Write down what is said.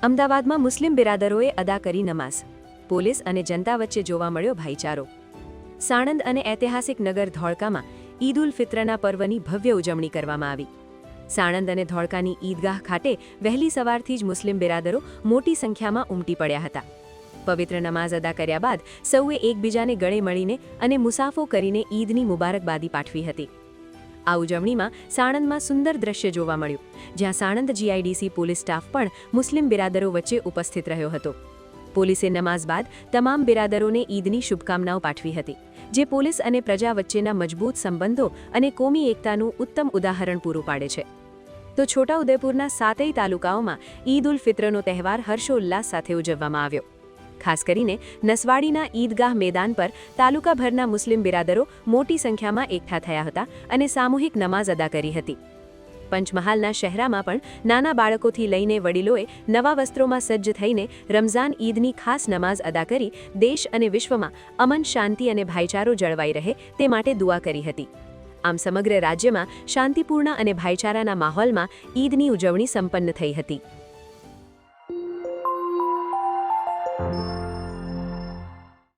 અમદાવાદમાં મુસ્લિમ બિરાદરોએ અદા કરી નમાઝ. પોલીસ અને જનતા વચ્ચે જોવા મળ્યો ભાઈચારો. સાણંદ અને ઐતિહાસિક નગર ધોળકામાં ઈદ ઉલ ફિત્રના પર્વની ભવ્ય ઉજવણી કરવામાં આવી. સાણંદ અને ધોળકાની ઈદગાહ ખાતે વહેલી સવારથી જ મુસ્લિમ બિરાદરો મોટી સંખ્યામાં ઉમટી પડ્યા હતા. પવિત્ર નમાઝ અદા કર્યા બાદ સૌએ એકબીજાને ગળે મળીને અને મુસાફો કરીને ઈદની મુબારકબાદી પાઠવી હતી. આ ઉજવણીમાં સાણંદમાં સુંદર દ્રશ્ય જોવા મળ્યું, જ્યાં સાણંદ જીઆઈડીસી પોલીસ સ્ટાફ પણ મુસ્લિમ બિરાદરો વચ્ચે ઉપસ્થિત રહ્યો હતો. પોલીસે નમાઝ બાદ તમામ બિરાદરોને ઈદની શુભકામનાઓ પાઠવી હતી, જે પોલીસ અને પ્રજા વચ્ચેના મજબૂત સંબંધો અને કોમી એકતાનું ઉત્તમ ઉદાહરણ પૂરું પાડે છે. તો છોટાઉદેપુરના 7 તાલુકાઓમાં ઈદ ઉલ ફિત્રનો તહેવાર હર્ષોલ્લાસ સાથે ઉજવવામાં આવ્યો. ખાસ કરીને નસવાડીના ઈદગાહ મેદાન પર તાલુકાભરના મુસ્લિમ બિરાદરો મોટી સંખ્યામાં એકઠા થયા હતા અને સામૂહિક નમાઝ અદા કરી હતી. પંચમહાલના શહેરામાં પણ નાના બાળકોથી લઈને વડીલોએ નવા વસ્ત્રોમાં સજ્જ થઈને રમઝાન ઈદની ખાસ નમાઝ અદા કરી દેશ અને વિશ્વમાં અમન, શાંતિ અને ભાઈચારો જળવાઈ રહે તે માટે દુઆ કરી હતી. આમ સમગ્ર રાજ્યમાં શાંતિપૂર્ણ અને ભાઈચારાના માહોલમાં ઈદની ઉજવણી સંપન્ન થઈ હતી.